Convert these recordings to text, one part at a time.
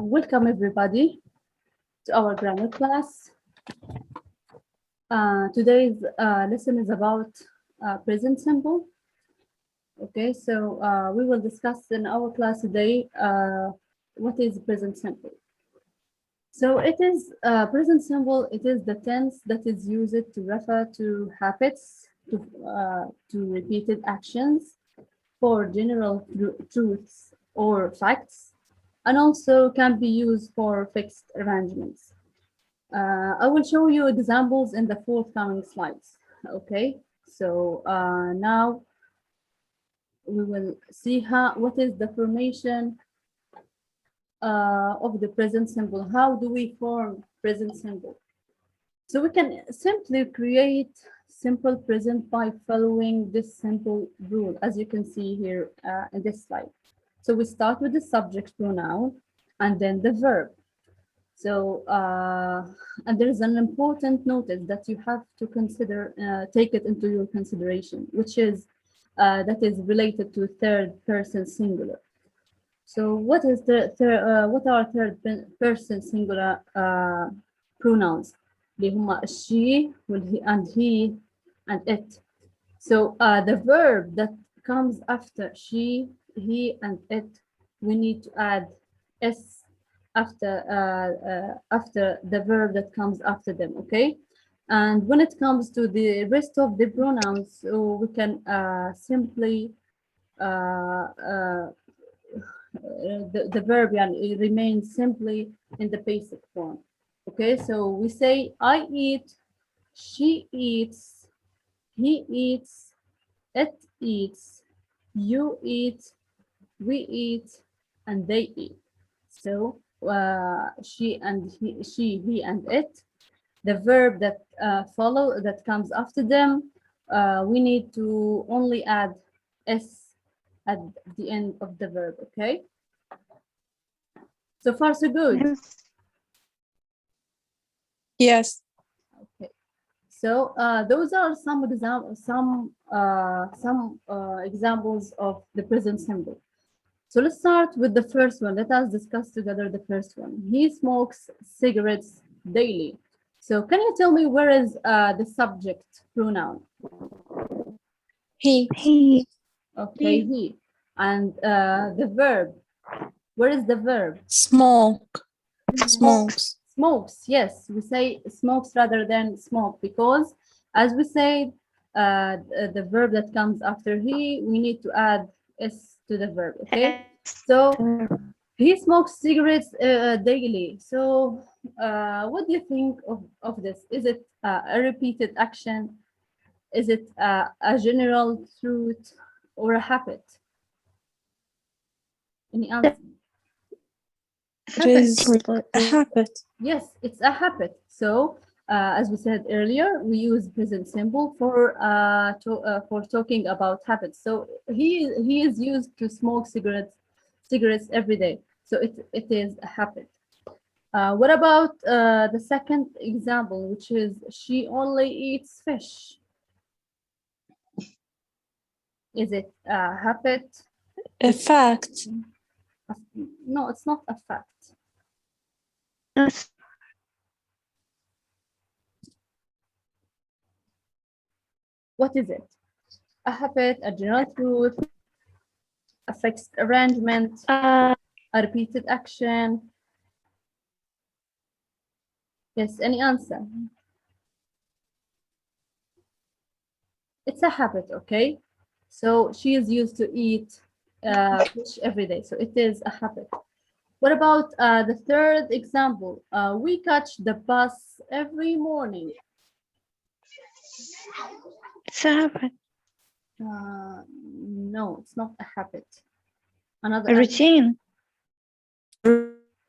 Welcome everybody to our grammar class. Today's lesson is about present simple. Okay, so we will discuss in our class today what is present simple. So it is present simple. It is the tense that is used to refer to habits, to repeated actions, for general truths or facts, and also can be used for fixed arrangements. I will show you examples in the forthcoming slides. Okay, so now we will see what is the formation of the present simple. How do we form present simple? So we can simply create simple present by following this simple rule, as you can see here in this slide. So we start with the subject pronoun and then the verb. So, and there is an important notice that you have to consider, take it into your consideration, which is that is related to third person singular. So what is what are third person singular pronouns? اللي هما she and he and it. So the verb that comes after she, he, and it, we need to add s after the verb that comes after them. Okay, and when it comes to the rest of the pronouns, so we can simply the verb remains simply in the basic form. Okay, so we say I eat, she eats, he eats, it eats, you eat, we eat, and they eat. So she, he, and it. The verb that that comes after them, we need to only add s at the end of the verb. Okay. So far, so good. Yes. Okay. So those are some examples of the present simple. So let's start with the first one. Let us discuss together the first one. He smokes cigarettes daily. So can you tell me where is the subject pronoun? He. Okay, he. And the verb. Where is the verb? Smoke. Smokes. Smokes, yes. We say smokes rather than smoke because, as we said, the verb that comes after he, we need to add s to the verb, okay? So he smokes cigarettes daily. So what do you think of this? Is it a repeated action? Is it a general truth or a habit? Any answer? It is a habit. Yes, it's a habit. So as we said earlier, we use present simple for talking about habits. So he is used to smoke cigarettes every day. So it is a habit. What about the second example, which is she only eats fish? Is it a habit? A fact. No, it's not a fact. What is it? A habit, a general truth, a fixed arrangement, a repeated action? Yes, any answer? It's a habit, okay? So she is used to eat fish every day, so it is a habit. What about the third example? We catch the bus every morning. It's a habit. No, it's not a habit. Another A routine.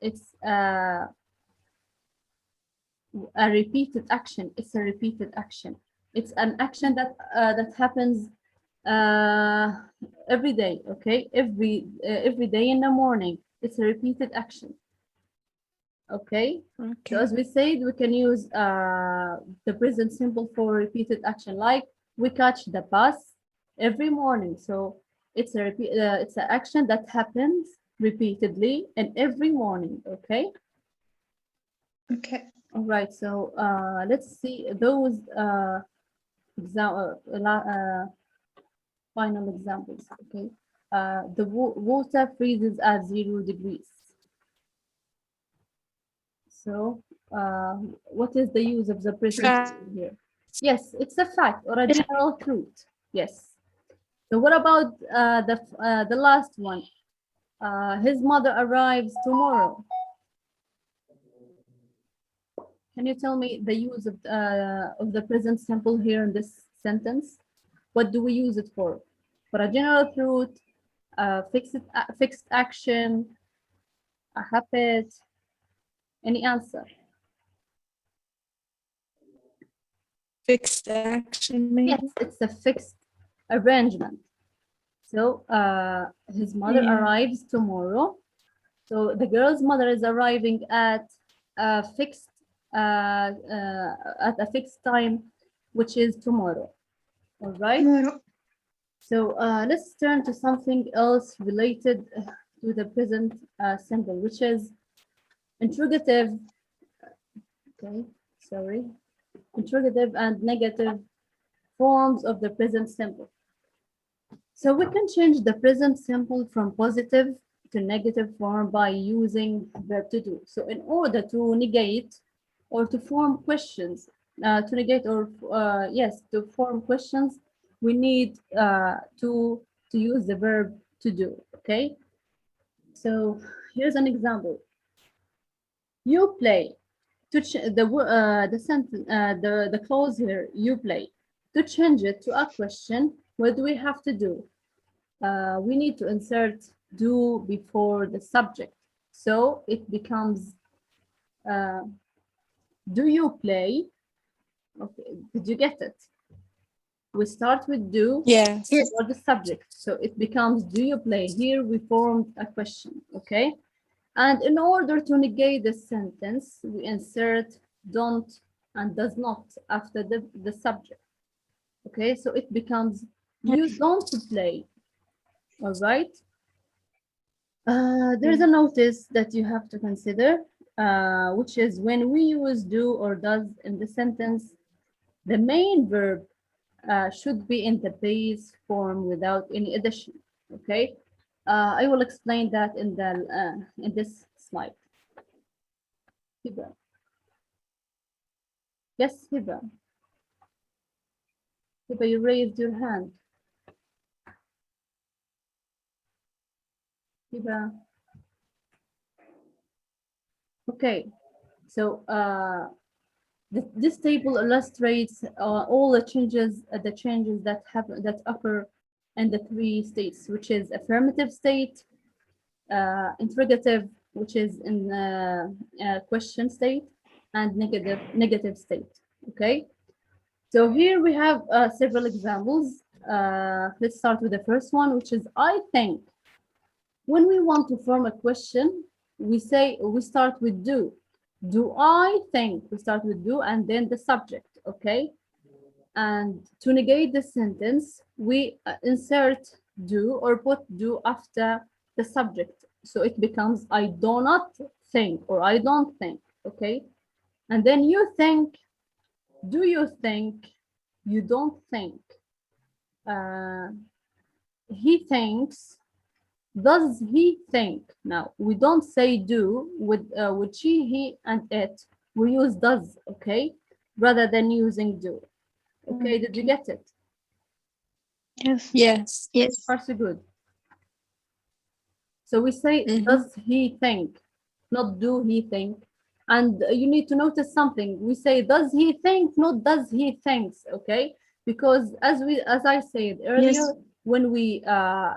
It's a repeated action. It's a repeated action. It's an action that that happens every day. Okay, every day in the morning. It's a repeated action. Okay. So as we said, we can use the present simple for repeated action, like we catch the bus every morning. So It's it's an action that happens repeatedly and every morning. Okay. Okay. All right. So let's see those final examples. Okay. The water freezes at 0 degrees. So what is the use of the present Fact. here? Yes, it's a fact or a general truth. Yes. So what about the last one? His mother arrives tomorrow. Can you tell me the use of the present simple here in this sentence? What do we use it for? For a general truth, fixed action, a habit, any answer? Fixed action, maybe. Yes, it's a fixed arrangement. So his mother Yeah. arrives tomorrow. So the girl's mother is arriving at a fixed time, which is tomorrow. All right. Tomorrow. So let's turn to something else related to the present simple, which is interrogative. Okay, sorry, interrogative and negative forms of the present simple. So we can change the present simple from positive to negative form by using verb to do. So in order to negate or to form questions, to negate or yes, to form questions, we need to use the verb to do. Okay. So here's an example. You play. To the sentence the clause here, you play. To change it to a question, what do we have to do? We need to insert do before the subject. So it becomes, do you play? Okay, did you get it? We start with do Yes. before the subject. So it becomes, do you play? Here we formed a question, okay? And in order to negate the sentence, we insert don't and does not after the subject. Okay, so it becomes, you don't play. All right. There's a notice that you have to consider, which is when we use do or does in the sentence, the main verb should be in the base form without any addition. Okay, I will explain that in this slide. Hiba. Yes, Hiba. Hiba, you raised your hand. Hiba. Okay, so this table illustrates all the changes that occur in the three states, which is affirmative state, interrogative, which is in question state, and negative state. Okay, so here we have several examples. Let's start with the first one, which is I think. When we want to form a question, we start with do. Do I think? We start with do and then the subject, okay? And to negate the sentence, we insert do or put do after the subject. So it becomes I do not think or I don't think, okay? And then you think, do you think, you don't think. He thinks, does he think? Now we don't say do with she, he, and it. We use does, okay, rather than using do. Okay, did you get it? Yes. Yes. Yes. Far so good. So we say does he think, not do he think. And you need to notice something. We say does he think, not does he thinks. Okay, because as I said earlier. Yes. When we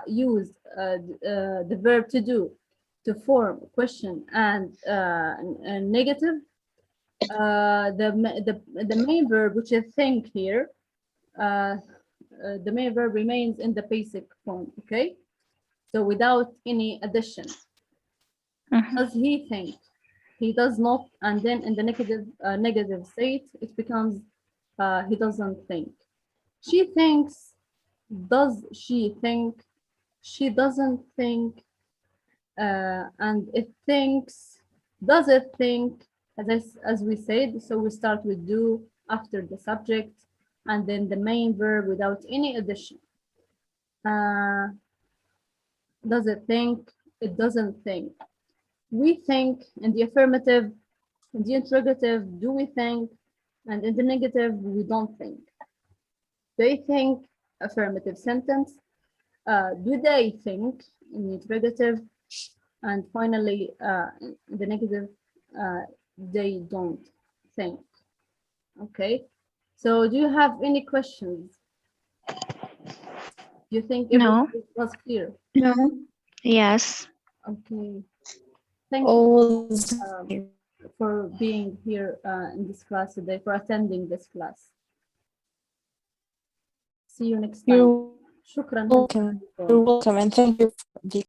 use the verb to do to form question and negative, the main verb, which is think here, the main verb remains in the basic form. Okay, so without any addition. Does he think? He does not, and then in the negative state, it becomes he doesn't think. She thinks. Does she think? she doesn't think, and it thinks, does it think, as we said, so we start with do after the subject, and then the main verb without any addition. Does it think? It doesn't think. We think in the affirmative, in the interrogative, do we think? And in the negative, we don't think. They think, affirmative sentence. Do they think in the interrogative? And finally, in the negative, they don't think. Okay. So do you have any questions? Do you think No. everything was clear? No. Yes. Okay. Thank you Always. for being here in this class today, for attending this class. See you next time. You're Shukran. welcome. You're welcome, and thank you